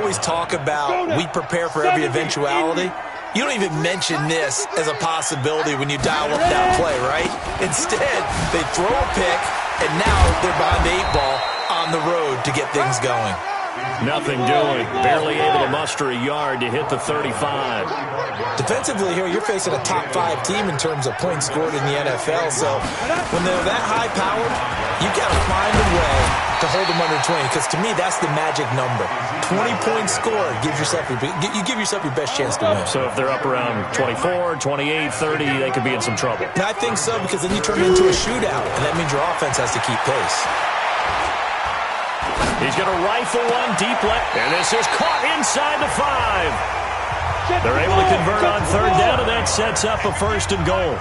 always talk about we prepare for every eventuality. You don't even mention this as a possibility when you dial up that play, right? Instead, they throw a pick, and now they're behind the 8 ball on the road to get things going. Nothing doing. Barely able to muster a yard to hit the 35. Defensively here, you're facing a top 5 team in terms of points scored in the NFL. So when they're that high-powered, you've got to find a way to hold them under 20. Because to me, that's the magic number. 20 points scored. You give yourself your best chance to win. So if they're up around 24, 28, 30, they could be in some trouble. I think so, because then you turn it into a shootout, and that means your offense has to keep pace. He's going to rifle one deep left, and this is caught inside the 5. They're able to convert on third down, and that sets up a 1st and goal.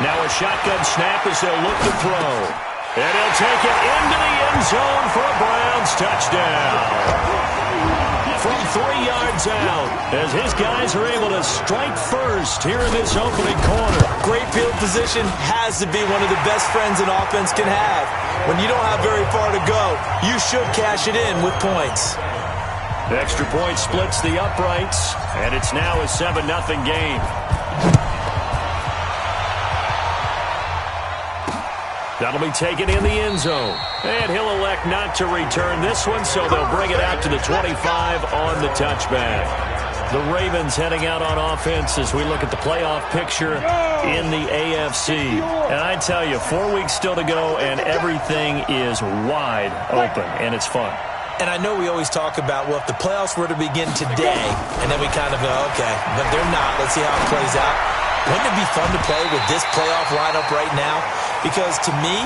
Now a shotgun snap as they'll look to throw. And he'll take it into the end zone for a Browns touchdown. From 3 yards out, as his guys are able to strike first here in this opening quarter. Great field position has to be one of the best friends an offense can have. When you don't have very far to go, you should cash it in with points. The extra point splits the uprights, and it's now a 7-0 game. That'll be taken in the end zone. And he'll elect not to return this one, so they'll bring it out to the 25 on the touchback. The Ravens heading out on offense as we look at the playoff picture in the AFC. And I tell you, 4 weeks still to go, and everything is wide open, and it's fun. And I know we always talk about, well, if the playoffs were to begin today, and then we kind of go, okay, but they're not. Let's see how it plays out. Wouldn't it be fun to play with this playoff lineup right now? Because to me,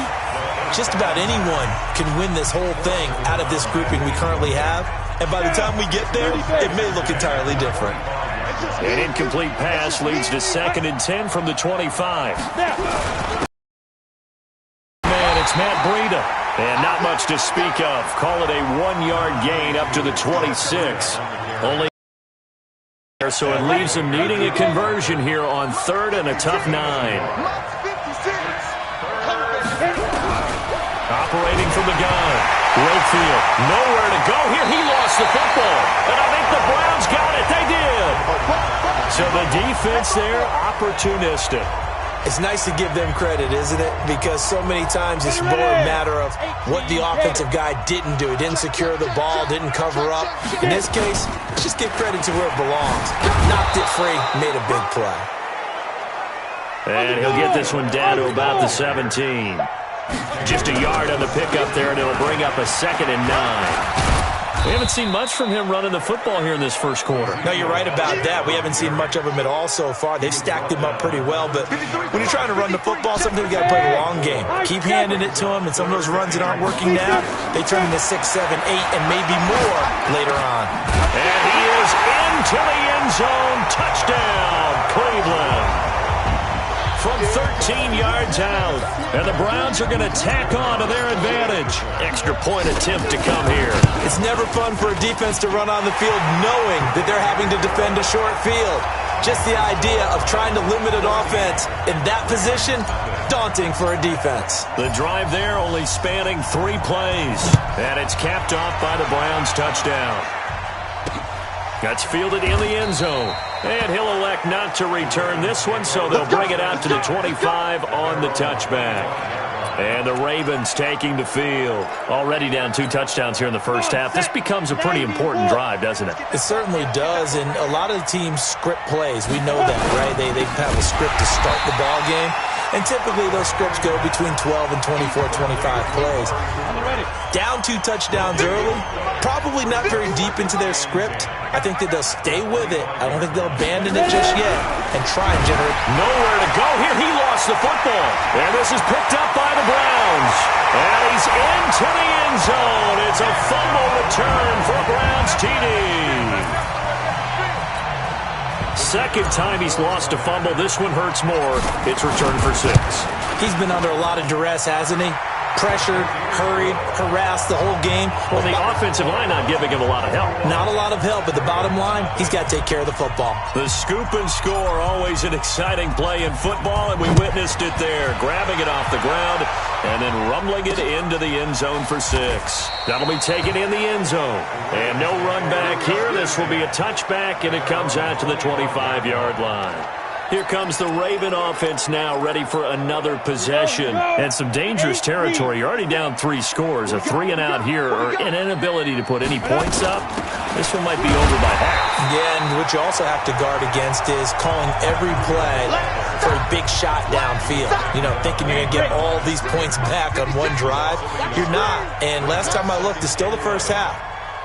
just about anyone can win this whole thing out of this grouping we currently have. And by the time we get there, it may look entirely different. An incomplete pass leads to 2nd and 10 from the 25. Man, it's Matt Breida. And not much to speak of. Call it a 1-yard gain up to the 26. Only so it leaves them needing a conversion here on 3rd and a tough 9. Operating from the gun. Wakefield, nowhere to go here. He lost the football. And I think the Browns got it. They did. So the defense there, opportunistic. It's nice to give them credit, isn't it? Because so many times it's more a matter of what the offensive guy didn't do. He didn't secure the ball, didn't cover up. In this case, just give credit to where it belongs. Knocked it free, made a big play. And he'll get this one down to about the 17. Just a yard on the pickup there, and it'll bring up a 2nd and 9. We haven't seen much from him running the football here in this first quarter. No, you're right about that. We haven't seen much of him at all so far. They've stacked him up pretty well, but when you're trying to run the football, sometimes you got to play the long game. Keep handing it to him, and some of those runs that aren't working now, they turn into 6, 7, 8, and maybe more later on. And he is into the end zone. Touchdown, Cleveland. From 13 yards out. And the Browns are going to tack on to their advantage. Extra point attempt to come here. It's never fun for a defense to run on the field knowing that they're having to defend a short field. Just the idea of trying to limit an offense in that position, daunting for a defense. The drive there only spanning 3 plays. And it's capped off by the Browns touchdown. That's fielded in the end zone. And he'll elect not to return this one, so they'll bring it out to the 25 on the touchback. And the Ravens taking the field. Already down 2 touchdowns here in the first half. This becomes a pretty important drive, doesn't it? It certainly does, and a lot of the teams script plays. We know that, right? They have a script to start the ball game, and typically those scripts go between 12 and 24, 25 plays. Down 2 touchdowns early, probably not very deep into their script. I think that they'll stay with it. I don't think they'll abandon it just yet and try and generate. Nowhere to go here. He lost the football. And this is picked up by the Browns. And he's into the end zone. It's a fumble return for a Browns TD. Second time he's lost a fumble. This one hurts more. It's returned for 6. He's been under a lot of duress, hasn't he? pressured, hurried, harassed the whole game. Well, the offensive line not giving him a lot of help. Not a lot of help, but the bottom line, he's got to take care of the football. The scoop and score, always an exciting play in football, and we witnessed it there. Grabbing it off the ground and then rumbling it into the end zone for 6. That'll be taken in the end zone. And no run back here. This will be a touchback, and it comes out to the 25-yard line. Here comes the Raven offense now, ready for another possession. And some dangerous territory. You're already down 3 scores. A 3-and-out here, or an inability to put any points up. This one might be over by half. Yeah, and what you also have to guard against is calling every play for a big shot downfield. You know, thinking you're going to get all these points back on one drive. You're not. And last time I looked, it's still the first half.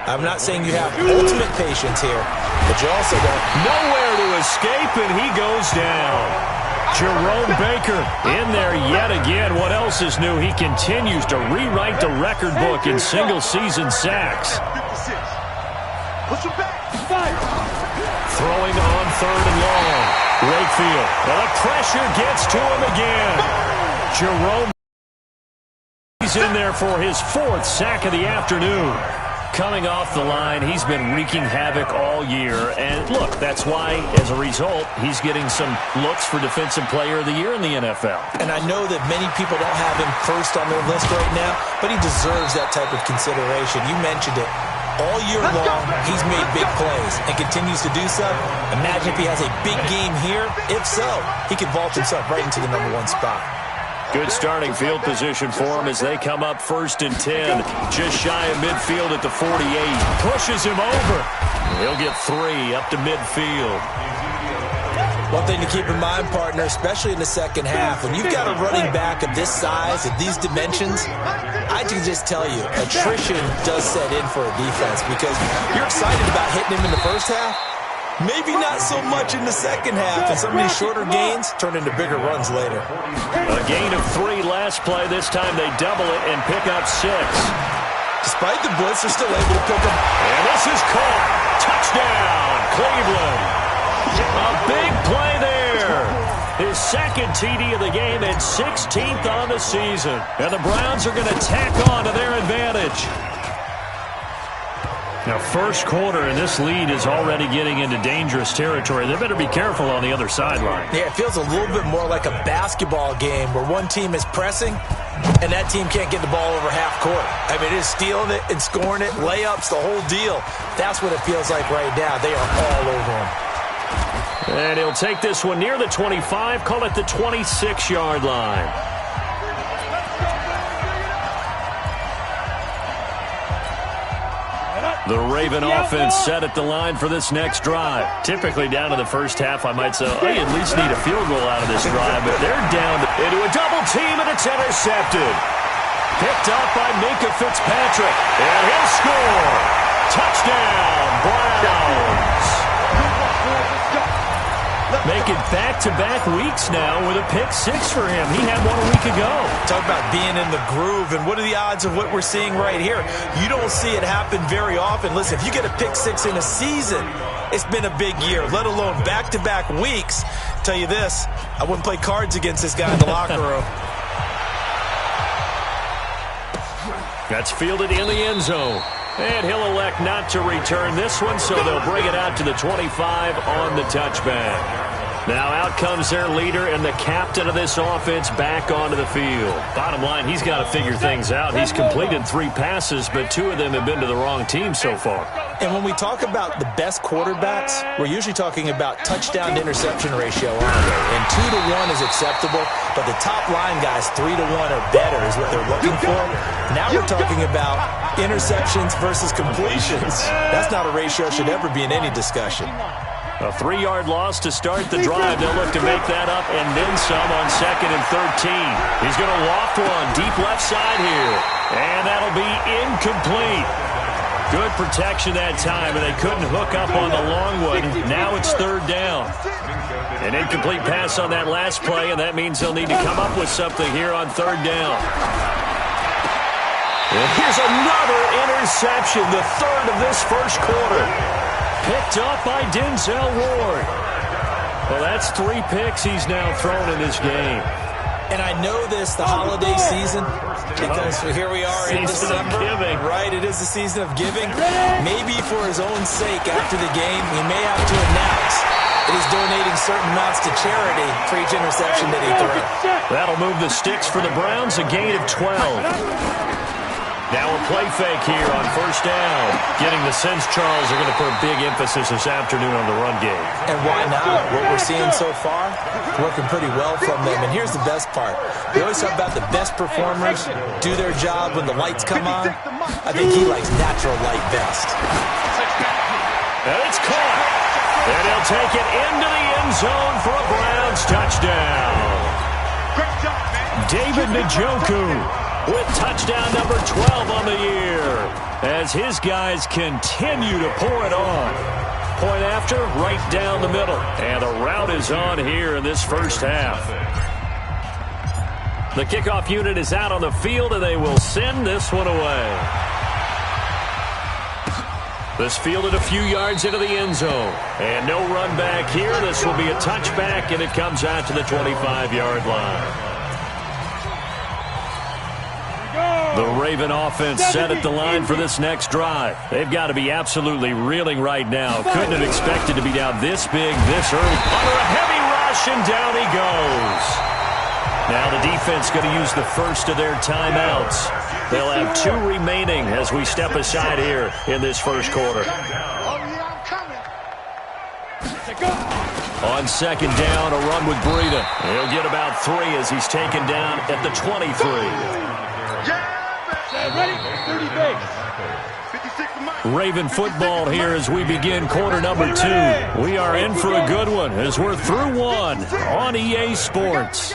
I'm not saying you have ultimate patience here, but you also don't. Nowhere to escape, and he goes down. Jerome Baker in there yet again. What else is new? He continues to rewrite the record book in single-season sacks. Throwing on 3rd and long. Wakefield. Well, the pressure gets to him again. Jerome is in there for his 4th sack of the afternoon. Coming off the line, he's been wreaking havoc all year. And look, that's why, as a result, he's getting some looks for Defensive Player of the Year in the NFL. And I know that many people don't have him first on their list right now, but he deserves that type of consideration. You mentioned it. All year long, he's made big plays and continues to do so. Imagine if he has a big game here. If so, he could vault himself right into the #1 spot. Good starting field position for him as they come up 1st and 10. Just shy of midfield at the 48. Pushes him over. He'll get 3 up to midfield. One thing to keep in mind, partner, especially in the second half, when you've got a running back of this size, of these dimensions, I can just tell you, attrition does set in for a defense because you're excited about hitting him in the first half. Maybe not so much in the second half, and some of these shorter gains turn into bigger runs later. A gain of 3 last play. This time they double it and pick up 6. Despite the blitz, they're still able to pick up. And this is caught. Touchdown, Cleveland. A big play there. His 2nd TD of the game and 16th on the season. And the Browns are going to tack on to their advantage. Now, first quarter, and this lead is already getting into dangerous territory. They better be careful on the other sideline. Yeah, it feels a little bit more like a basketball game where one team is pressing and that team can't get the ball over half court. I mean, it is stealing it and scoring it, layups, the whole deal. That's what it feels like right now. They are all over him. And he'll take this one near the 25, call it the 26-yard line. The Raven offense set at the line for this next drive. Typically down to the first half, I might say, oh, you at least need a field goal out of this drive, but they're down into a double team, and it's intercepted. Picked up by Minkah Fitzpatrick, and he'll score. Touchdown, Browns. Making back-to-back weeks now with a pick-6 for him. He had one a week ago. Talk about being in the groove, and what are the odds of what we're seeing right here? You don't see it happen very often. Listen, if you get a pick-6 in a season, it's been a big year, let alone back-to-back weeks. Tell you this, I wouldn't play cards against this guy in the locker room. That's fielded in the end zone. And he'll elect not to return this one, so they'll bring it out to the 25 on the touchback. Now out comes their leader and the captain of this offense back onto the field. Bottom line, he's got to figure things out. He's completed 3 passes, but 2 of them have been to the wrong team so far. And when we talk about the best quarterbacks, we're usually talking about touchdown-to-interception ratio, aren't we? And 2 to 1 is acceptable, but the top line guys, 3 to 1 or better is what they're looking for. Now we're talking about interceptions versus completions. That's not a ratio should ever be in any discussion. A 3-yard loss to start the drive. They'll look to make that up and then some on 2nd and 13. He's going to loft one deep left side here. And that'll be incomplete. Good protection that time, and they couldn't hook up on the long one. Now it's 3rd down. An incomplete pass on that last play, and that means they'll need to come up with something here on 3rd down. And here's another interception, the 3rd of this first quarter. Picked up by Denzel Ward. Well, that's 3 picks he's now thrown in this game. And I know this, the holiday season, because here we are in December, right? It is the season of giving. Maybe for his own sake after the game, he may have to announce that he's donating certain amounts to charity for each interception that he threw. That'll move the sticks for the Browns, a gain of 12. Now a play fake here on first down. Getting the sense Charles are going to put a big emphasis this afternoon on the run game. And why not? What we're seeing so far, working pretty well from them. And here's the best part. We always talk about the best performers do their job when the lights come on. I think he likes natural light best. And it's caught. And he'll take it into the end zone for a Browns touchdown. Great job, man. David Njoku with touchdown number 12 on the year as his guys continue to pour it on. Point after, right down the middle. And the route is on here in this first half. The kickoff unit is out on the field, and they will send this one away. This fielded a few yards into the end zone. And no run back here. This will be a touchback, and it comes out to the 25-yard line. The Raven offense set at the line for this next drive. They've got to be absolutely reeling right now. Couldn't have expected to be down this big, this early. Under a heavy rush, and down he goes. Now the defense going to use the first of their timeouts. They'll have 2 remaining as we step aside here in this first quarter. On second down, a run with Breida. He'll get about 3 as he's taken down at the 23. Ready? 30 base. Raven football here as we begin quarter number 2. We are in for a good one as we're through 1 on EA Sports.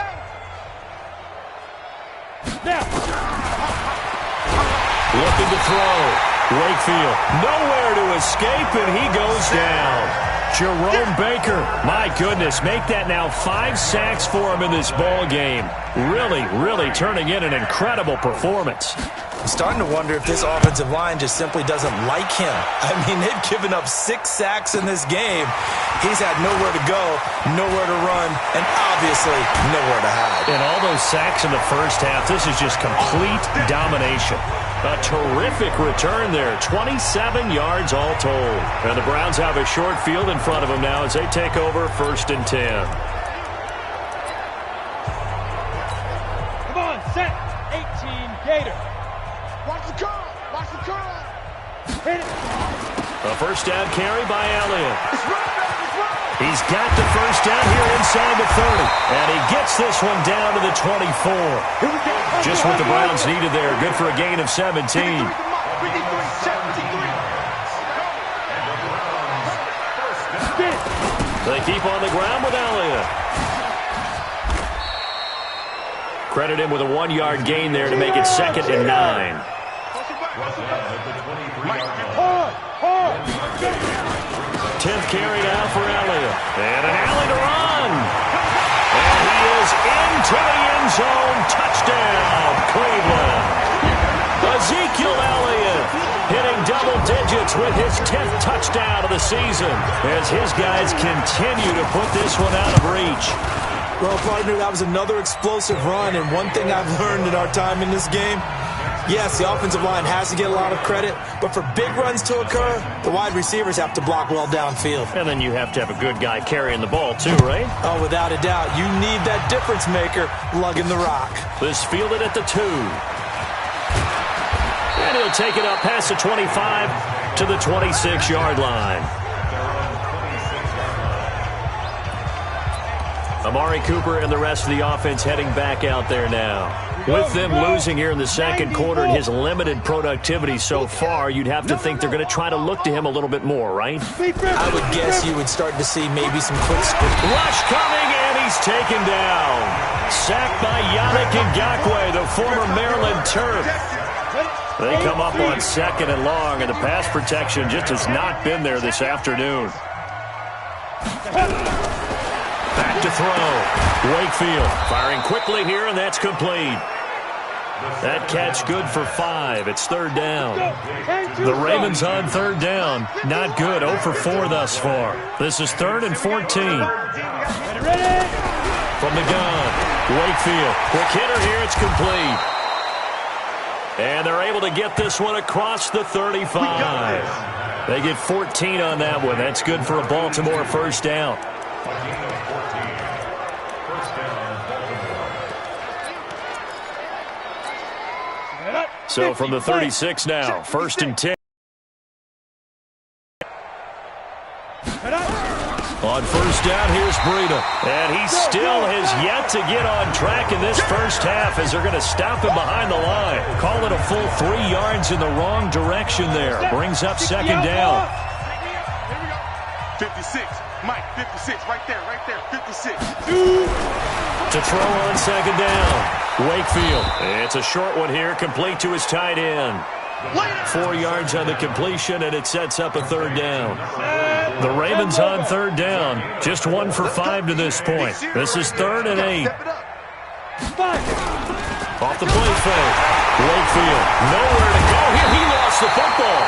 Looking to throw. Wakefield nowhere to escape, and he goes down. Jerome Baker, my goodness, make that now 5 sacks for him in this ball game. Really turning in an incredible performance. I'm starting to wonder if this offensive line just simply doesn't like him. I mean, they've given up 6 sacks in this game. He's had nowhere to go, nowhere to run, and obviously nowhere to hide. And all those sacks in the first half, this is just complete domination. A terrific return there, 27 yards all told. And the Browns have a short field in front of them now as they take over 1st and 10. Come on, set. 18 Gator. Watch the curl. Watch the curl. Hit it. A first down carry by Elliott. He's got the first down here inside the 30. And he gets this one down to the 24. Just what the Browns needed there. Good for a gain of 17. They keep on the ground with Elliott. Credit him with a 1-yard gain there to make it 2nd and 9. 10th carry now for Elliott. And an alley to run. And he is into the end zone. Touchdown, Cleveland. Ezekiel Elliott hitting double digits with his 10th touchdown of the season as his guys continue to put this one out of reach. Well, partner, that was another explosive run, and one thing I've learned in our time in this game, yes, the offensive line has to get a lot of credit, but for big runs to occur, the wide receivers have to block well downfield. And then you have to have a good guy carrying the ball too, right? Oh, without a doubt. You need that difference maker lugging the rock. This fielded at the 2. And he'll take it up past the 25 to the 26-yard line. Amari Cooper and the rest of the offense heading back out there now. With them losing here in the second quarter and his limited productivity so far, you'd have to think they're going to try to look to him a little bit more, right? I would guess you would start to see maybe some quick script. Rush coming, and he's taken down. Sacked by Yannick Ngakoue, the former Maryland Terp. They come up on 2nd and long, and the pass protection just has not been there this afternoon. Back to throw. Wakefield firing quickly here, and that's complete. That catch good for 5. It's 3rd down. The Ravens on 3rd down. Not good. 0 for 4 thus far. This is 3rd and 14. From the gun. Wakefield, quick hitter here, it's complete. And they're able to get this one across the 35. They get 14 on that one. That's good for a Baltimore first down. So from the 36 now, 1st and 10. On first down, here's Breida. And he still has yet to get on track in this first half as they're going to stop him behind the line. Call it a full 3 yards in the wrong direction there. Brings up second down. 56. Mike, 56. Right there, 56. To throw on second down. Wakefield. It's a short one here, complete to his tight end. 4 yards on the completion, and it sets up a 3rd down. The Ravens on 3rd down. Just 1 for 5 to this point. This is 3rd and 8. Off the play fake. Wakefield, nowhere to go here. He lost the football.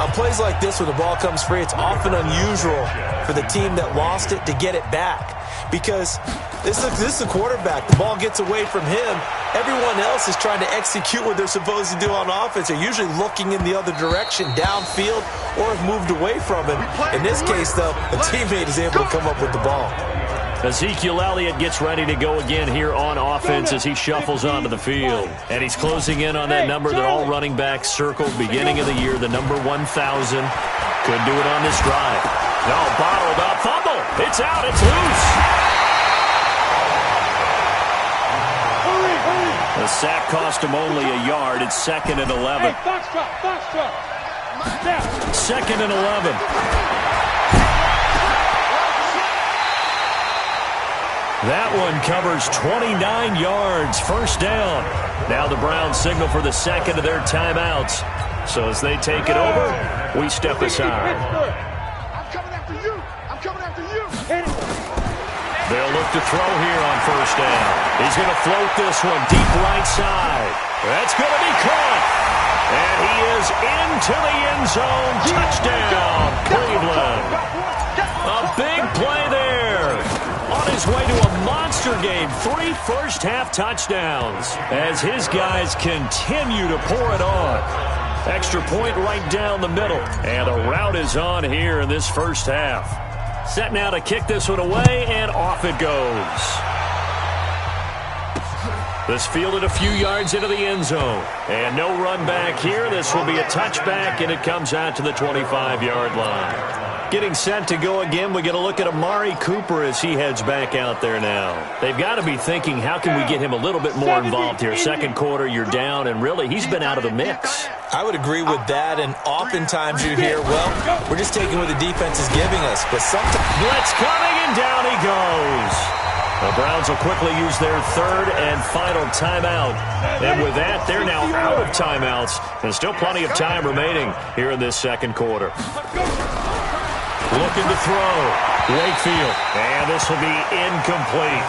On plays like this where the ball comes free, it's often unusual for the team that lost it to get it back. Because this is the quarterback. The ball gets away from him. Everyone else is trying to execute what they're supposed to do on offense. They're usually looking in the other direction, downfield, or have moved away from him. In this case, though, the teammate is able to come up with the ball. Ezekiel Elliott gets ready to go again here on offense as he shuffles onto the field. And he's closing in on that number that all running backs circled beginning of the year, the number 1,000. Could do it on this drive. No, bottled up. Fumble. It's out. It's loose. The sack cost him only a yard. It's 2nd and 11. Second and 11. That one covers 29 yards. First down. Now the Browns signal for the second of their timeouts. So as they take it over, we step aside. I'm coming after you. I'm coming after you. They'll look to throw here on first down. He's going to float this one deep right side. That's going to be caught. And he is into the end zone. Touchdown, Cleveland. A big play there. On his way to a monster game. 3 first-half touchdowns as his guys continue to pour it on. Extra point right down the middle. And the route is on here in this first half. Set now to kick this one away, and off it goes. This fielded a few yards into the end zone. And no run back here. This will be a touchback, and it comes out to the 25-yard line. Getting set to go again, we get a look at Amari Cooper as he heads back out there now. They've got to be thinking, how can we get him a little bit more involved here? Second quarter, you're down, and really, he's been out of the mix. I would agree with that, and oftentimes you hear, well, we're just taking what the defense is giving us. But sometimes blitz coming, and down he goes. The Browns will quickly use their 3rd and final timeout. And with that, they're now out of timeouts. There's still plenty of time remaining here in this second quarter. Looking to throw. Wakefield. And this will be incomplete.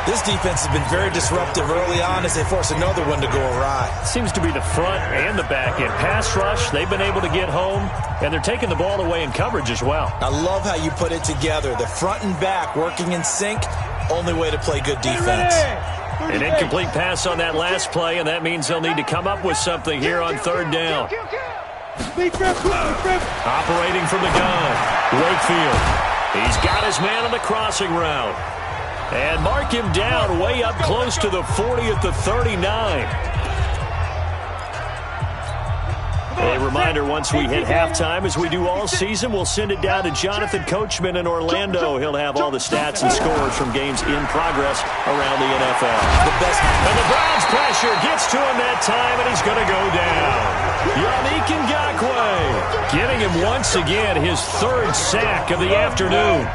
this defense has been very disruptive early on as they force another one to go awry. Seems to be the front and the back end. Pass rush, they've been able to get home, and they're taking the ball away in coverage as well. I love how you put it together. The front and back working in sync, only way to play good defense. An incomplete pass on that last play, and that means they'll need to come up with something here on third down. Operating from the gun, Wakefield. He's got his man on the crossing route. And mark him down way up close to the 40 at the 39. A reminder, once we hit halftime, as we do all season, we'll send it down to Jonathan Coachman in Orlando. He'll have all the stats and scores from games in progress around the NFL. And the Browns pressure gets to him that time, and he's going to go down. Yannick Ngakoue getting him once again his third sack of the afternoon.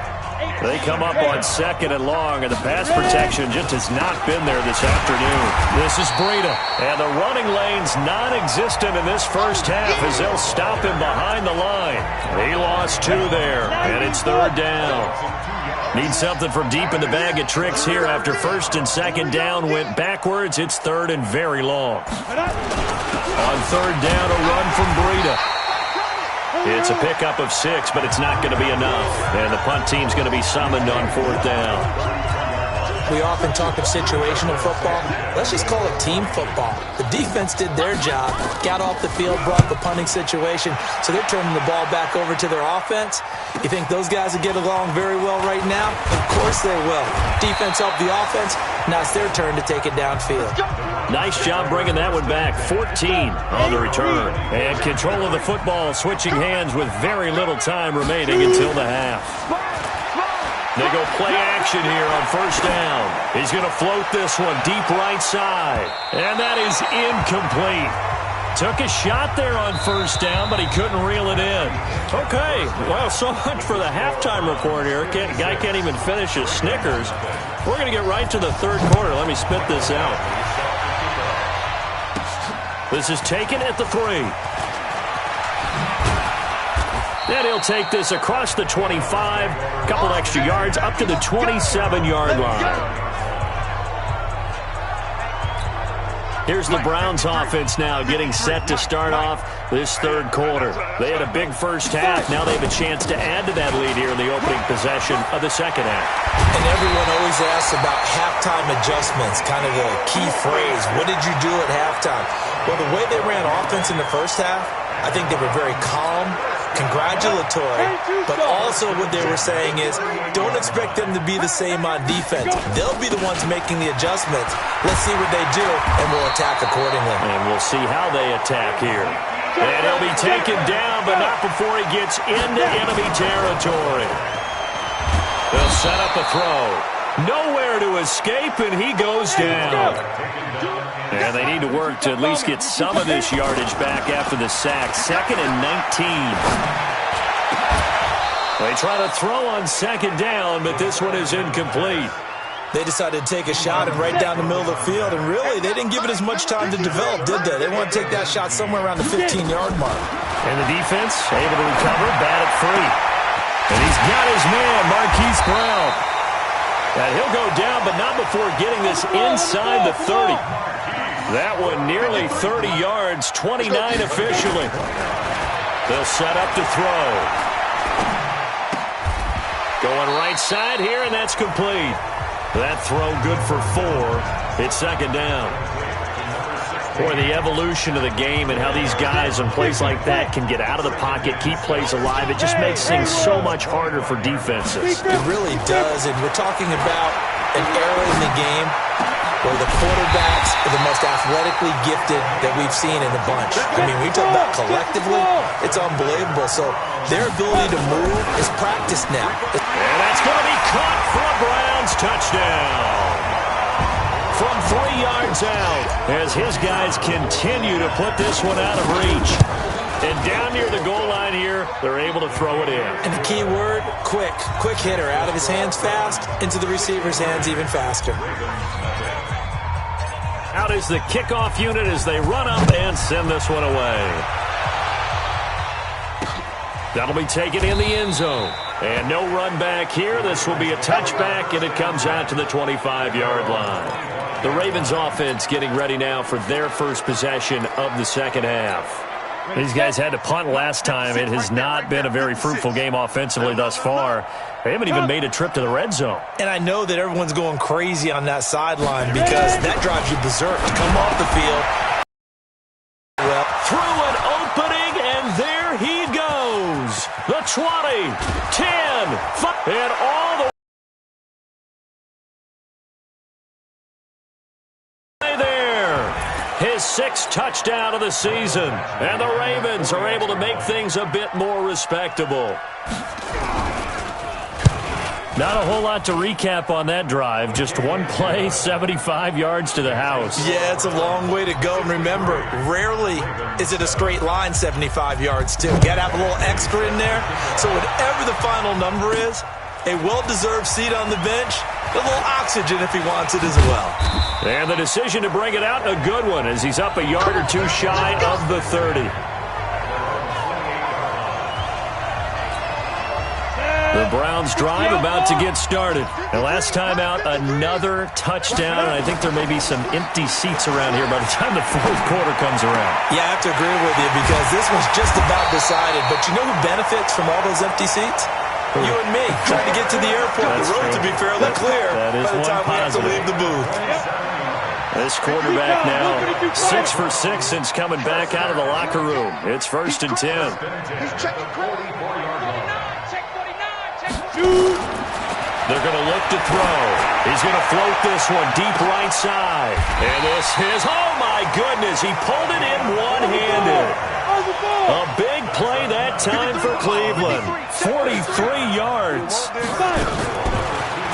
They come up on second and long, and the pass protection just has not been there this afternoon. This is Breida, and the running lane's non-existent in this first half as they'll stop him behind the line. He lost two there, and it's third down. Need something from deep in the bag of tricks here after first and second down went backwards. It's third and very long. On third down, a run from Breida. It's a pickup of 6, but it's not going to be enough. And the punt team's going to be summoned on 4th down. We often talk of situational football. Let's just call it team football. The defense did their job, got off the field, brought the punting situation, so they're turning the ball back over to their offense. You think those guys will get along very well right now? Of course they will. Defense helped the offense. Now it's their turn to take it downfield. Nice job bringing that one back. 14 on the return. And control of the football switching hands with very little time remaining until the half. They go play action here on 1st down. He's going to float this one deep right side. And that is incomplete. Took a shot there on 1st down, but he couldn't reel it in. Okay, well, so much for the halftime report here. Guy can't even finish his Snickers. We're going to get right to the 3rd quarter. Let me spit this out. This is taken at the 3. And he'll take this across the 25, a couple extra yards, up to the 27-yard line. Here's the Browns offense now getting set to start off this 3rd quarter. They had a big first half. Now they have a chance to add to that lead here in the opening possession of the 2nd half. And everyone always asks about halftime adjustments, kind of the key phrase. What did you do at halftime? Well, the way they ran offense in the first half, I think they were very calm, congratulatory, but also what they were saying is don't expect them to be the same on defense. They'll be the ones making the adjustments. Let's see what they do, and we'll attack accordingly. And we'll see how they attack here. And he'll be taken down, but not before he gets into enemy territory. They'll set up a throw. Nowhere to escape, and he goes down. And they need to work to at least get some of this yardage back after the sack. 2nd and 19. They try to throw on 2nd down, but this one is incomplete. They decided to take a shot and right down the middle of the field, and really, they didn't give it as much time to develop, did they? They want to take that shot somewhere around the 15-yard mark. And the defense able to recover, bat at 3. And he's got his man, Marquise Brown. And he'll go down, but not before getting this inside the 30. That one nearly 30 yards, 29 officially. They'll set up to throw. Going right side here, and that's complete. That throw good for 4. It's 2nd down. Boy, the evolution of the game and how these guys in plays like that can get out of the pocket, keep plays alive, it just makes things so much harder for defenses. It really does, and we're talking about an era in the game where the quarterbacks are the most athletically gifted that we've seen in a bunch. I mean, we talk about collectively, it's unbelievable. So their ability to move is practiced now. And that's going to be caught for a Browns touchdown. From 3 yards out, as his guys continue to put this one out of reach. And down near the goal line here, they're able to throw it in. And the key word, quick. Quick hitter, out of his hands fast, into the receiver's hands even faster. Out is the kickoff unit as they run up and send this one away. That'll be taken in the end zone. And no run back here. This will be a touchback, and it comes out to the 25-yard line. The Ravens offense getting ready now for their first possession of the 2nd half. These guys had to punt last time. It has not been a very fruitful game offensively thus far. They haven't even made a trip to the red zone. And I know that everyone's going crazy on that sideline because that drives you berserk to come off the field. Well, through an opening, and there he goes. The 20, 10, 5, and all the way there. His 6th touchdown of the season. And the Ravens are able to make things a bit more respectable. Not a whole lot to recap on that drive. Just one play, 75 yards to the house. Yeah, it's a long way to go. And remember, rarely is it a straight line 75 yards, too. You got to have a little extra in there. So whatever the final number is, a well-deserved seat on the bench, a little oxygen if he wants it as well. And the decision to bring it out, a good one, as he's up a yard or two shy of the 30. The Browns drive about to get started. And last time out, another touchdown. And I think there may be some empty seats around here by the time the fourth quarter comes around. Yeah, I have to agree with you because this one's just about decided. But you know who benefits from all those empty seats? You and me, trying to get to the airport. That's the road true. to be fairly clear that is by the time we have to leave the booth. This quarterback now 6 for 6 since coming back out of the locker room. It's 1st and 10. They're going to look to throw. He's going to float this one deep right side. And this is, oh my goodness, he pulled it in one-handed. A big play that time for Cleveland. 43 yards.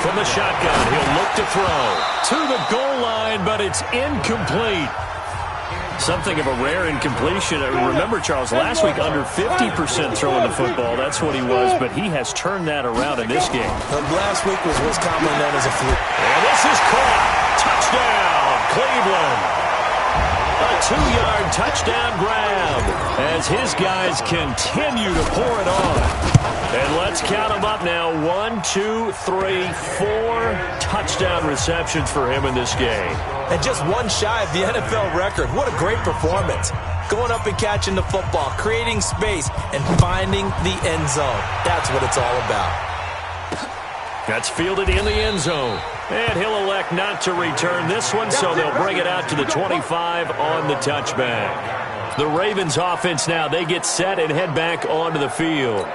From the shotgun, he'll look to throw. To the goal line, but it's incomplete. Something of a rare incompletion. Remember, Charles, last week under 50% throwing the football. That's what he was, but he has turned that around in this game. Last week was what's commonly known as a fluke. And this is caught. Touchdown, Cleveland. A 2-yard touchdown grab as his guys continue to pour it on. And let's count them up now. 1, 2, 3, 4 touchdown receptions for him in this game. And just one shy of the NFL record. What a great performance. Going up and catching the football, creating space, and finding the end zone. That's what it's all about. That's fielded in the end zone. And he'll elect not to return this one, so they'll bring it out to the 25 on the touchback. The Ravens offense now, they get set and head back onto the field.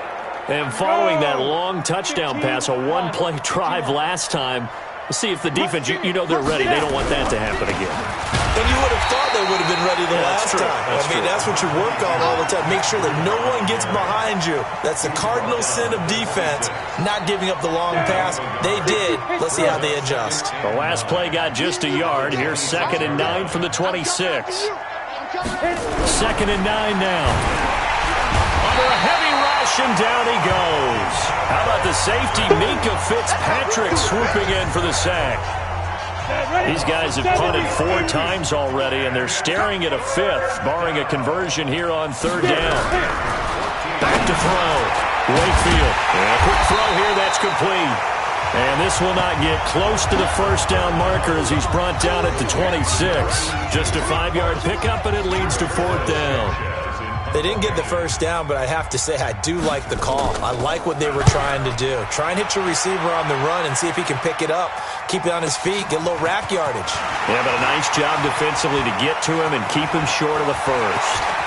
And following that long touchdown pass, a one-play drive last time, we'll see if the defense, you know they're ready. They don't want that to happen again. And you would have thought they would have been ready the last time. That's what you work on all the time. Make sure that no one gets behind you. That's the cardinal sin of defense, not giving up the long pass. They did. Let's see how they adjust. The last play got just a yard. Here's 2nd and 9 from the 26. 2nd and 9 now. Under a heavy rush, and down he goes. How about the safety, Minka Fitzpatrick, swooping in for the sack. These guys have punted 4 times already, and they're staring at a 5th, barring a conversion here on 3rd down. Back to throw. Wakefield. And a quick throw here, that's complete. And this will not get close to the 1st down marker as he's brought down at the 26. Just a 5-yard pickup, and it leads to 4th down. They didn't get the 1st down, but I have to say I do like the call. I like what they were trying to do. Try and hit your receiver on the run and see if he can pick it up. Keep it on his feet, get a little rack yardage. Yeah, but a nice job defensively to get to him and keep him short of the 1st.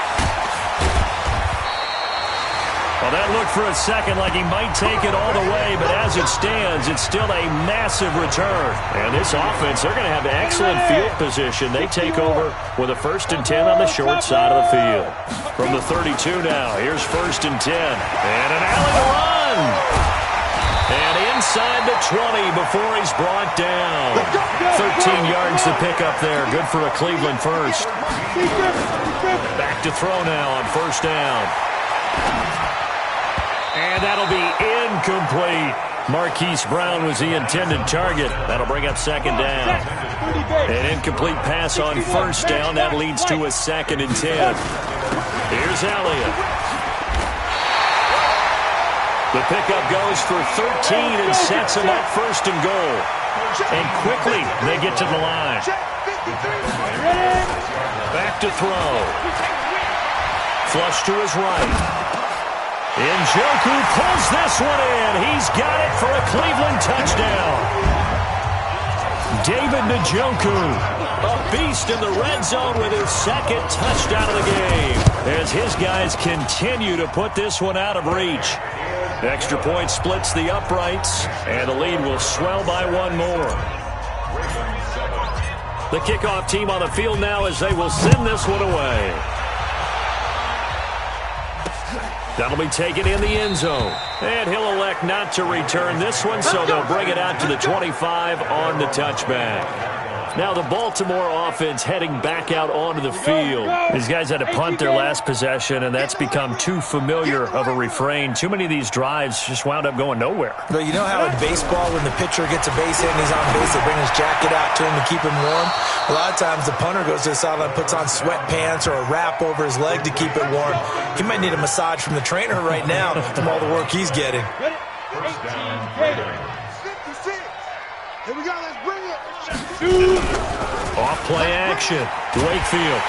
Well, that looked for a second like he might take it all the way, but as it stands, it's still a massive return. And this offense, they're going to have excellent field position. They take over with a 1st and 10 on the short side of the field. From the 32 now, here's 1st and 10. And an alley run. And inside the 20 before he's brought down. 13 yards to pick up there. Good for a Cleveland 1st. Back to throw now on 1st down. And that'll be incomplete. Marquise Brown was the intended target. That'll bring up 2nd down. An incomplete pass on 1st down. That leads to a 2nd and 10. Here's Elliott. The pickup goes for 13 and sets him up 1st and goal. And quickly they get to the line. Back to throw. Flush to his right. Njoku pulls this one in. He's got it for a Cleveland touchdown. David Njoku, a beast in the red zone with his 2nd touchdown of the game, as his guys continue to put this one out of reach. Extra point splits the uprights, and the lead will swell by 1 more. The kickoff team on the field now as they will send this one away. That'll be taken in the end zone. And he'll elect not to return this one, so they'll bring it out to the 25 on the touchback. Now the Baltimore offense heading back out onto the field. These guys had to punt their last possession, and that's become too familiar of a refrain. Too many of these drives just wound up going nowhere. But you know how in baseball, when the pitcher gets a base hit and he's on base, they bring his jacket out to him to keep him warm? A lot of times the punter goes to the sideline, puts on sweatpants or a wrap over his leg to keep it warm. He might need a massage from the trainer right now from all the work he's getting. Gator. 56. Here we go. Let's bring it. Off play action. Wakefield.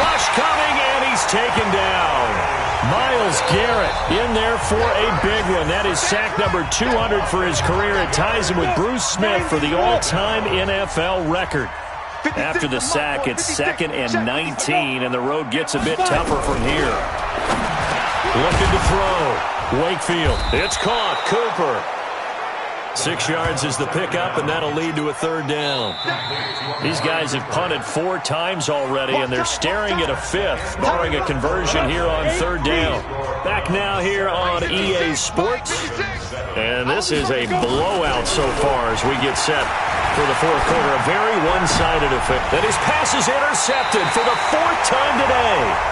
Rush coming, and he's taken down. Myles Garrett in there for a big one. That is sack number 200 for his career. It ties him with Bruce Smith for the all-time NFL record. After the sack, it's 2nd and 19, and the road gets a bit tougher from here. Looking to throw. Wakefield. It's caught. Cooper. 6 yards is the pickup, and that'll lead to a 3rd down. These guys have punted 4 times already, and they're staring at a 5th, barring a conversion here on 3rd down. Back now here on EA Sports. And this is a blowout so far as we get set for the 4th quarter. A very one-sided affair. And his pass is intercepted for the 4th time today.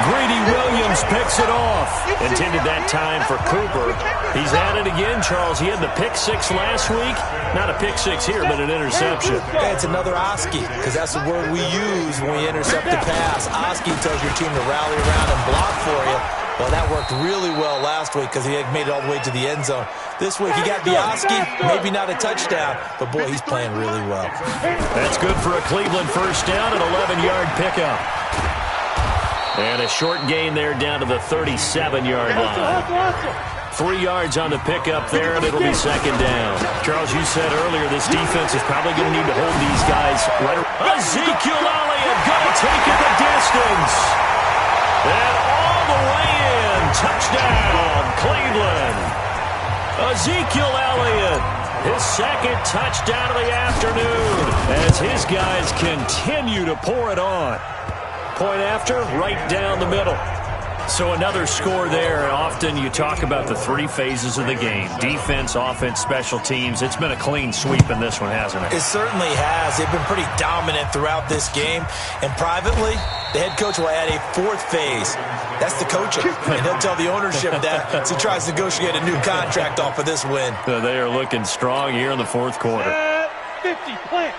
Greedy Williams picks it off. Intended that time for Cooper. He's at it again, Charles. He had the pick 6 last week. Not a pick 6 here, but an interception. Yeah, it's another Oski, because that's the word we use when we intercept the pass. Oski tells your team to rally around and block for you. Well, that worked really well last week because he had made it all the way to the end zone. This week, he got the Oski, maybe not a touchdown, but boy, he's playing really well. That's good for a Cleveland 1st down, an 11-yard pickup. And a short gain there down to the 37-yard line. 3 yards on the pickup there, and it'll be 2nd down. Charles, you said earlier this defense is probably going to need to hold these guys right. Ezekiel Elliott going to take it the distance. And all the way in. Touchdown, Cleveland. Ezekiel Elliott, his 2nd touchdown of the afternoon as his guys continue to pour it on. Point after, right down the middle. So another score there. Often you talk about the 3 phases of the game. Defense, offense, special teams. It's been a clean sweep in this one, hasn't it? It certainly has. They've been pretty dominant throughout this game. And privately, the head coach will add a 4th phase. That's the coaching. And he'll tell the ownership that as he tries to negotiate a new contract off of this win. So they are looking strong here in the 4th quarter. 50, plant.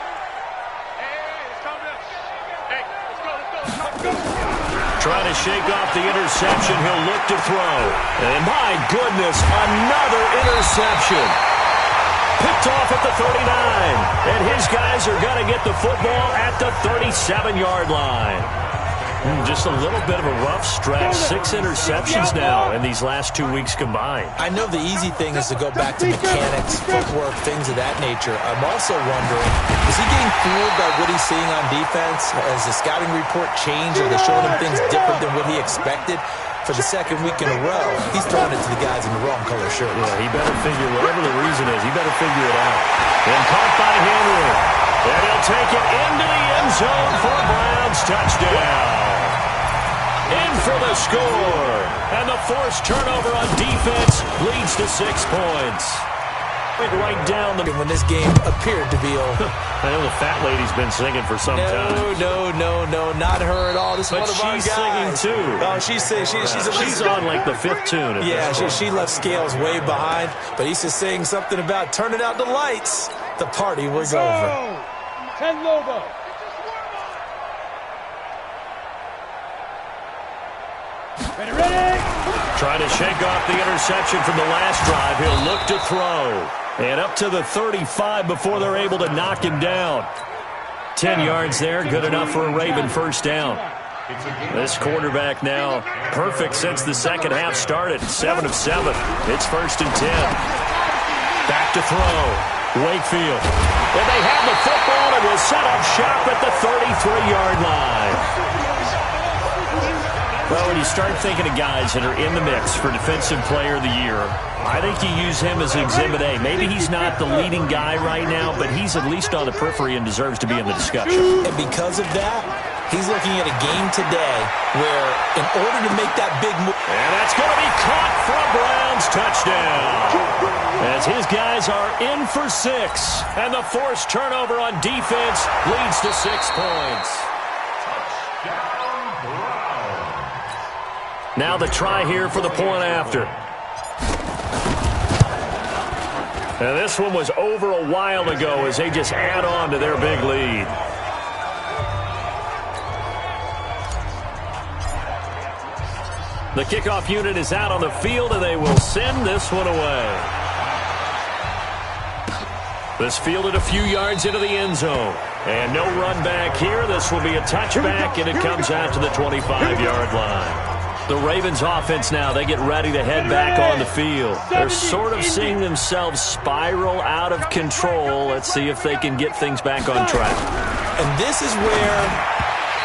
Trying to shake off the interception. He'll look to throw. And my goodness, another interception. Picked off at the 39. And his guys are going to get the football at the 37-yard line. Just a little bit of a rough stretch. 6 interceptions now in these last 2 weeks combined. I know the easy thing is to go back to mechanics, footwork, things of that nature. I'm also wondering, is he getting fooled by what he's seeing on defense? Has the scouting report changed? Are they showing him things different than what he expected? For the 2nd week in a row, he's throwing it to the guys in the wrong color shirt. Yeah, he better figure, whatever the reason is, he better figure it out. And caught by Henry. And he'll take it into the end zone for a Browns touchdown. In for the score. And the forced turnover on defense leads to 6 points. Right down the... When this game appeared to be over. I know the fat lady's been singing for some time. No, not her at all. This is but one of our guys. She's singing too. Oh, she's on like the 5th tune. Yeah, she left Scales way behind. But he's just saying something about turning out the lights. The party was over. 10 Lobo. Ready. Trying to shake off the interception from the last drive. He'll look to throw. And up to the 35 before they're able to knock him down. 10 yards there, good enough for a Raven 1st down. This quarterback now perfect since the 2nd half started. 7 of 7. It's 1st and 10. Back to throw. Wakefield. And they have the football and will set up shop at the 33-yard line. Well, when you start thinking of guys that are in the mix for Defensive Player of the Year, I think you use him as Exhibit A. Maybe he's not the leading guy right now, but he's at least on the periphery and deserves to be in the discussion. And because of that, he's looking at a game today where in order to make that big move... And that's going to be caught for a Browns touchdown. As his guys are in for 6. And the forced turnover on defense leads to 6 points. Now the try here for the point after. And this one was over a while ago as they just add on to their big lead. The kickoff unit is out on the field, and they will send this one away. This fielded a few yards into the end zone. And no run back here. This will be a touchback, and it comes out to the 25-yard line. The Ravens offense now, they get ready to head back on the field. They're sort of seeing themselves spiral out of control. Let's see if they can get things back on track. And this is where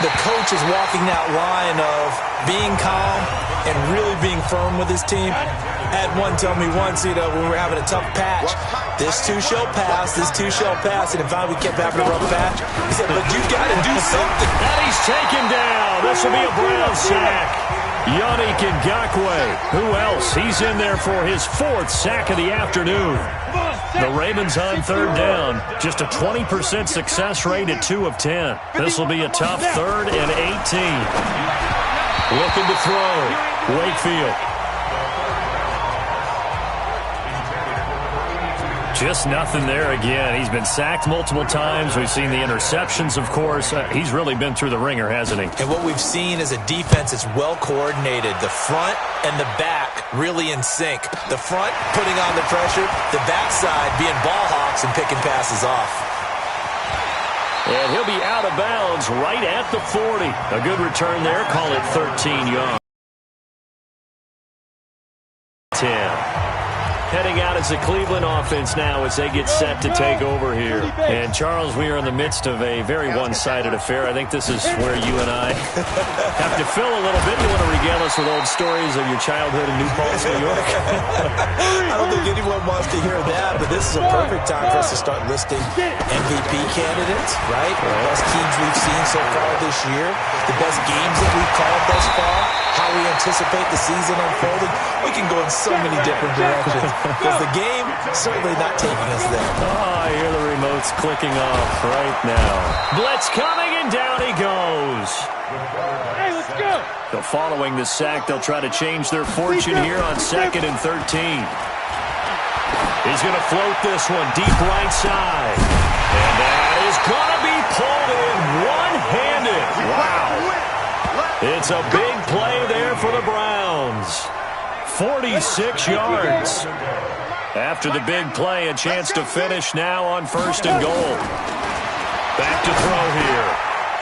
the coach is walking that line of being calm and really being firm with his team. I had one tell me once, when we were having a tough patch, this too shall pass, this too shall pass, and finally we kept having a rough patch. He said, but you got to do something. And he's taken down. This will be a Brown sack. Yannick Ngakoue. Who else? He's in there for his 4th sack of the afternoon. The Ravens on 3rd down. Just a 20% success rate at 2 of 10. This will be a tough 3rd and 18. Looking to throw. Wakefield. Just nothing there again. He's been sacked multiple times. We've seen the interceptions, of course. He's really been through the ringer, hasn't he? And what we've seen is a defense that's well coordinated. The front and the back really in sync. The front putting on the pressure, the backside being ball hawks and picking passes off. And he'll be out of bounds right at the 40. A good return there. Call it 13 yards. 10. Heading out as the Cleveland offense now as they get set to take over here. And, Charles, we are in the midst of a very one-sided affair. I think this is where you and I have to fill a little bit. You want to regale us with old stories of your childhood in New Paltz, New York? I don't think anyone wants to hear that, but this is a perfect time for us to start listing MVP candidates, right? The best teams we've seen so far this year, the best games that we've called thus far, how we anticipate the season unfolding. We can go in so many different directions. Because the game certainly not taking us there. Oh, I hear the remotes clicking off right now. Blitz coming, and down he goes. Hey, let's go. So following the sack, they'll try to change their fortune here on 2nd and 13. He's going to float this one deep right side. And that is going to be pulled in one-handed. Wow. It's a big play there for the Browns. 46 yards. After the big play, a chance to finish now on 1st and goal. Back to throw here.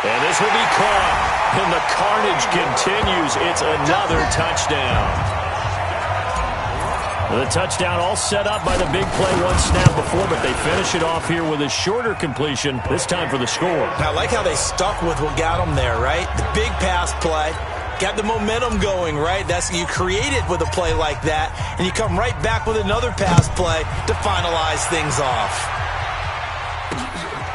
And this will be caught. And the carnage continues. It's another touchdown. The touchdown all set up by the big play one snap before, but they finish it off here with a shorter completion, this time for the score. Now, I like how they stuck with what got them there, right? The big pass play. Got the momentum going, right? You create it with a play like that, and you come right back with another pass play to finalize things off.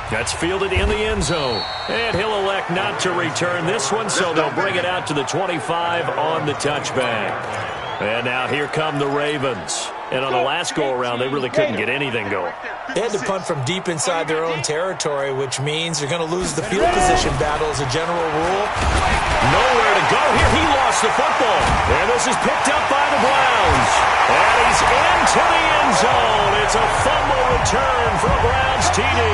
That's fielded in the end zone. And he'll elect not to return this one, so they'll bring it out to the 25 on the touchback. And now here come the Ravens. And on the last go-around, they really couldn't get anything going. They had to punt from deep inside their own territory, which means they're going to lose the field position battle as a general rule. Nowhere to go here. He lost the football. And this is picked up by the Browns. And he's into the end zone. It's a fumble return for a Browns TD.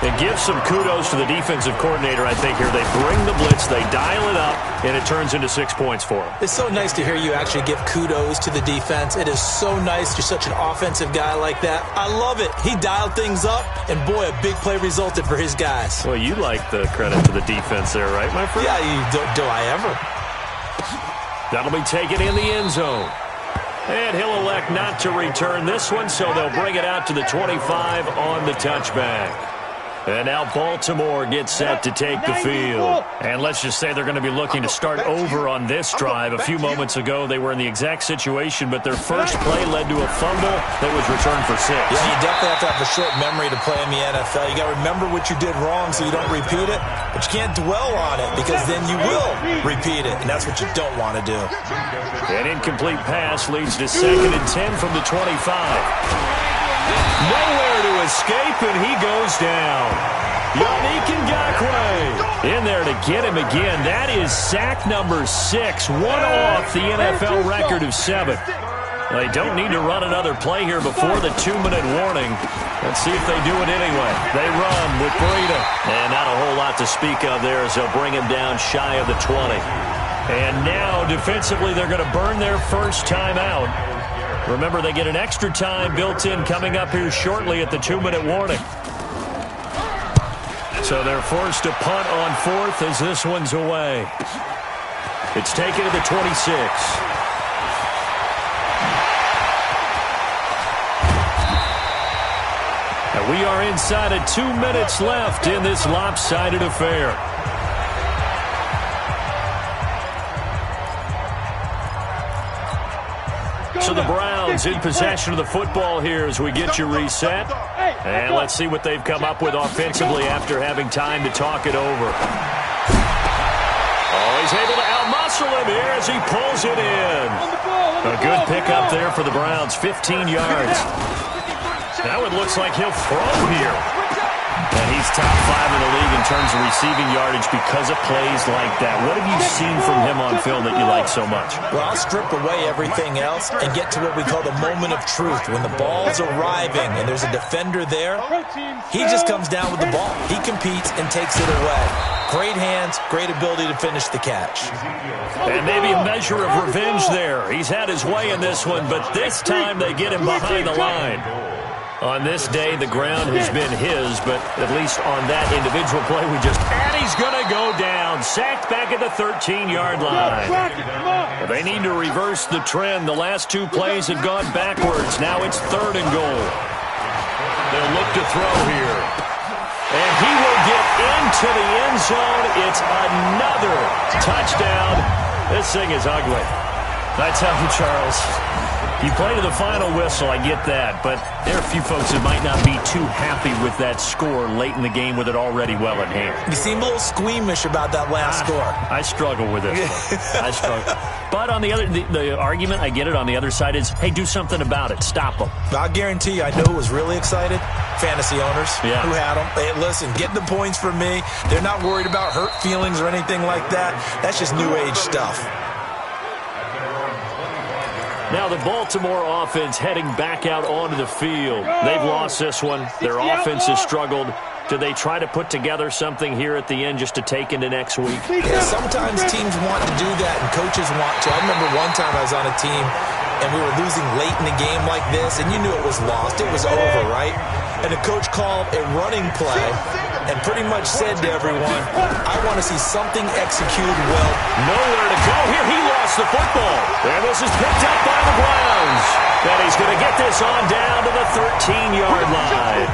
And give some kudos to the defensive coordinator, I think, here. They bring the blitz, they dial it up, and it turns into 6 points for them. It's so nice to hear you actually give kudos to the defense. It is so nice. You're such an offensive guy like that. I love it. He dialed things up, and boy, a big play resulted for his guys. Well, you like the credit to the defense there, right, my friend? Yeah, do I ever? That'll be taken in the end zone. And he'll elect not to return this one, so they'll bring it out to the 25 on the touchback. And now Baltimore gets set to take the field. And let's just say they're going to be looking to start over on this drive. A few moments ago, they were in the exact situation, but their first play led to a fumble that was returned for 6. Yeah, you definitely have to have a short memory to play in the NFL. You got to remember what you did wrong so you don't repeat it, but you can't dwell on it because then you will repeat it, and that's what you don't want to do. An incomplete pass leads to 2nd and 10 from the 25. Nowhere to escape, and he goes down. Yannick Ngakoue in there to get him again. That is sack number 6, one off the NFL record of 7. They don't need to run another play here before the 2-minute warning. Let's see if they do it anyway. They run with Breida. And not a whole lot to speak of there as they'll bring him down shy of the 20. And now, defensively, they're going to burn their first time out. Remember, they get an extra time built in coming up here shortly at the 2-minute warning. So they're forced to punt on 4th as this one's away. It's taken to the 26. And we are inside of 2 minutes left in this lopsided affair. So the Browns in possession of the football here as we get you reset. And let's see what they've come up with offensively after having time to talk it over. Oh, he's able to outmuscle him here as he pulls it in. A good pickup there for the Browns, 15 yards. Now it looks like he'll throw here. And he's top 5 in the league in terms of receiving yardage because of plays like that. What have you seen from him on film that you like so much? Well, I'll strip away everything else and get to what we call the moment of truth. When the ball's arriving and there's a defender there, he just comes down with the ball. He competes and takes it away. Great hands, great ability to finish the catch. And maybe a measure of revenge there. He's had his way in this one, but this time they get him behind the line. On this day, the ground has been his, but at least on that individual play, and he's going to go down. Sacked back at the 13-yard line. They need to reverse the trend. The last 2 plays have gone backwards. Now it's 3rd and goal. They'll look to throw here. And he will get into the end zone. It's another touchdown. This thing is ugly. I tell you, Charles, you play to the final whistle, I get that, but there are a few folks that might not be too happy with that score late in the game with it already well in hand. You seem a little squeamish about that last score. I struggle with this one. I struggle. But on the argument, I get it, on the other side is, hey, do something about it. Stop them. I'll guarantee you, I know who was really excited. Fantasy owners who had them. Hey, listen, get the points from me. They're not worried about hurt feelings or anything like that. That's just new age stuff. Now the Baltimore offense heading back out onto the field. They've lost this one. Their offense has struggled. Do they try to put together something here at the end just to take into next week? Yeah, sometimes teams want to do that and coaches want to. I remember one time I was on a team and we were losing late in the game like this, and you knew it was lost. It was over, right? And the coach called a running play and pretty much said to everyone, I want to see something executed well. Nowhere to go here. He lost the football. And this is picked up by the Browns. And he's going to get this on down to the 13-yard line.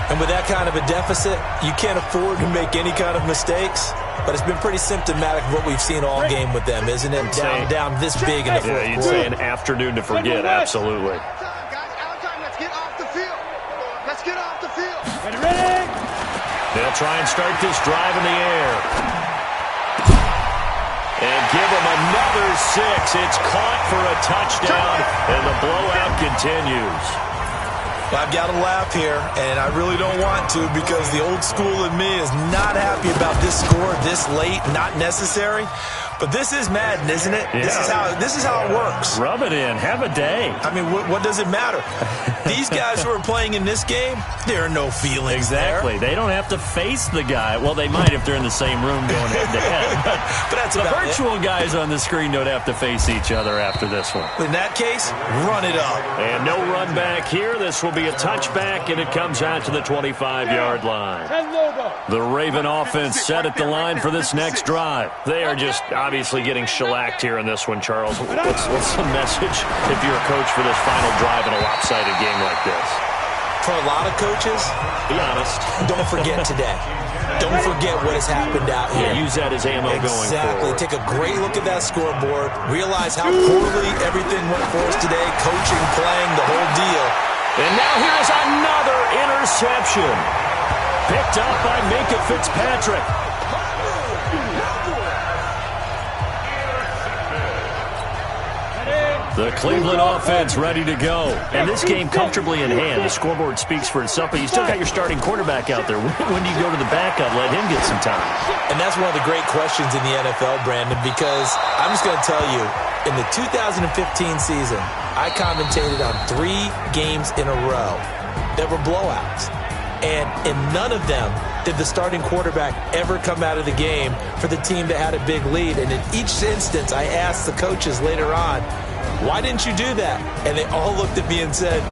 And with that kind of a deficit, you can't afford to make any kind of mistakes. But it's been pretty symptomatic of what we've seen all game with them, isn't it? Down this big in the fourth quarter. You'd say an afternoon to forget, absolutely. They'll try and start this drive in the air. And give them another 6. It's caught for a touchdown, and the blowout continues. I've got to laugh here, and I really don't want to because the old school in me is not happy about this score this late, not necessary. But this is Madden, isn't it? Yeah. This is how it works. Rub it in. Have a day. I mean, what does it matter? These guys who are playing in this game, there are no feelings Exactly. there. They don't have to face the guy. Well, they might if they're in the same room going head-to-head. But that's the about virtual guys on the screen don't have to face each other after this one. In that case, run it up. And no run back here. This will be a touchback, and it comes out to the 25-yard line. The Raven offense set at the line for this next drive. They are just obviously getting shellacked here in this one, Charles. What's the message if you're a coach for this final drive in a lopsided game like this? For a lot of coaches, be honest, don't forget today. Don't forget what has happened out here. Yeah, use that as ammo going forward. Exactly. Take a great look at that scoreboard. Realize how poorly everything went for us today. Coaching, playing, the whole deal. And now here's another interception. Picked up by Minkah Fitzpatrick. The Cleveland offense ready to go. And this game comfortably in hand. The scoreboard speaks for itself, but you still got your starting quarterback out there. When do you go to the backup? Let him get some time. And that's one of the great questions in the NFL, Brandon, because I'm just going to tell you, in the 2015 season, I commentated on 3 games in a row that were blowouts. And in none of them did the starting quarterback ever come out of the game for the team that had a big lead. And in each instance, I asked the coaches later on, why didn't you do that? And they all looked at me and said,